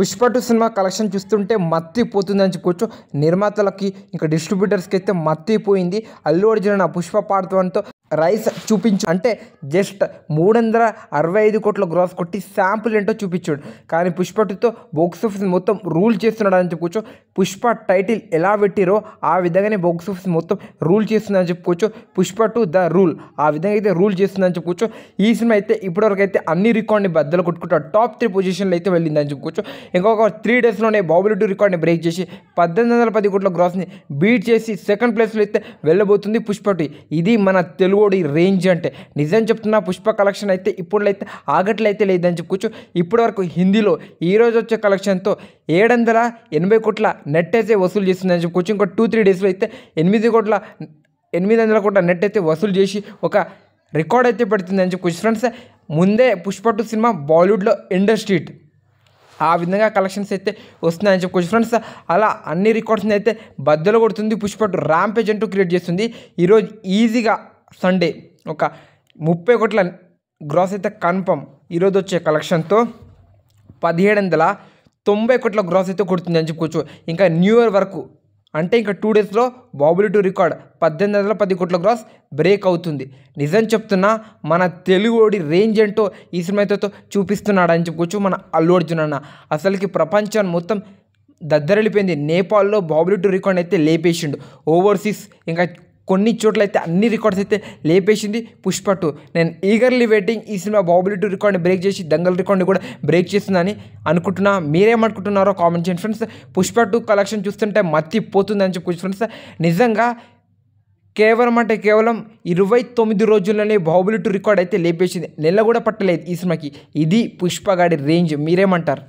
Pushpa 2 cinema collection చూస్తుంటే మత్తిపోతుందని చెప్పుకోవచ్చు. నిర్మాతలకి ఇంకా డిస్ట్రిబ్యూటర్స్కి అయితే మత్తిపోయింది. అల్లు అర్జున్ పుష్ప పార్ట్ 1తో రైస్ చూపించు అంటే జస్ట్ 365 కోట్ల గ్రాస్ కొట్టి శాంపుల్ ఏంటో చూపించాడు. కానీ పుష్ప 2తో బాక్స్ ఆఫీస్ మొత్తం రూల్ చేస్తున్నాడు అని చెప్పుకోవచ్చు. పుష్ప టైటిల్ ఎలా పెట్టిరో ఆ విధంగానే బాక్స్ ఆఫీస్ మొత్తం రూల్ చేస్తుందని చెప్పుకోవచ్చు. పుష్ప 2 ద రూల్ ఆ విధంగా అయితే రూల్ చేస్తుందని చెప్పుకోవచ్చు. ఈ సినిమా అయితే ఇప్పటివరకు అయితే అన్ని రికార్డ్ని బద్దలు కొట్టుకుంటూ టాప్ 3 పొజిషన్లో అయితే వెళ్ళిందని చెప్పుకోవచ్చు. ఇంకొక 3 డేస్లోనే బాహుబలి 2 రికార్డ్ని బ్రేక్ చేసి 1810 కోట్ల గ్రాస్ని బీట్ చేసి సెకండ్ ప్లేస్లో అయితే వెళ్ళబోతుంది పుష్ప 2. ఇది మన తెలుగు రేంజ్ అంటే నిజం చెప్తున్నా. పుష్ప కలెక్షన్ అయితే ఇప్పుడైతే ఆగట్లయితే లేదని చెప్పుకోవచ్చు. ఇప్పటివరకు హిందీలో ఈరోజు వచ్చే కలెక్షన్తో 780 కోట్ల నెట్ అయితే వసూలు చేస్తుందని చెప్పుకోవచ్చు. ఇంకో 2-3 డేస్లో అయితే 800 కోట్ల నెట్ అయితే వసూలు చేసి ఒక రికార్డ్ అయితే పెడుతుందని చెప్పుకోవచ్చు. ఫ్రెండ్స్, ముందే పుష్ప 2 సినిమా బాలీవుడ్లో ఇండస్ట్రీ ఆ విధంగా కలెక్షన్స్ అయితే వస్తున్నాయని చెప్పుకోవచ్చు. ఫ్రెండ్స్, అలా అన్ని రికార్డ్స్ని అయితే బద్దలు కొడుతుంది. పుష్ప 2 ర్యాంపేజ్ అంటూ క్రియేట్ చేస్తుంది. ఈరోజు ఈజీగా సండే ఒక 30 కోట్ల గ్రాస్ అయితే కన్ఫర్మ్ ఈరోజు వచ్చే కలెక్షన్తో 1790 కోట్ల గ్రాస్ అయితే కొడుతుంది అని చెప్పుకోవచ్చు. ఇంకా న్యూ ఇయర్ వరకు అంటే ఇంకా 2 డేస్లో బాహుబలి 2 రికార్డ్ 1810 కోట్ల గ్రాస్ బ్రేక్ అవుతుంది. నిజం చెప్తున్నా, మన తెలుగుడి రేంజ్ ఏంటో ఈ సినిమాతో చూపిస్తున్నాడు అని చెప్పుకోవచ్చు. మన అల్లు అర్జున్ అన్న అసలుకి ప్రపంచాన్ని మొత్తం దద్దరిల్లిపోయింది. నేపాల్లో బాహుబలి 2 రికార్డ్ అయితే లేపేసిండు. ఓవర్సీస్ ఇంకా కొన్ని చోట్ల అయితే అన్ని రికార్డ్స్ అయితే లేపేసింది పుష్ప 2. నేను ఈగర్లీ వెయిటింగ్ ఈ సినిమా బాహుబలి 2 రికార్డ్ని బ్రేక్ చేసి దంగల్ రికార్డ్ని కూడా బ్రేక్ చేస్తుందని అనుకుంటున్నా. మీరేమనుకుంటున్నారో కామెంట్ చేయండి ఫ్రెండ్స్. పుష్ప 2 కలెక్షన్ చూస్తుంటే మత్తిపోతుందని చెప్పుకోవచ్చు ఫ్రెండ్స్. నిజంగా కేవలం 29 రోజుల్లోనే బాహుబలి 2 రికార్డ్ అయితే లేపేసింది. నెల కూడా పట్టలేదు ఈ సినిమాకి. ఇది పుష్ప గాడి రేంజ్. మీరేమంటారు?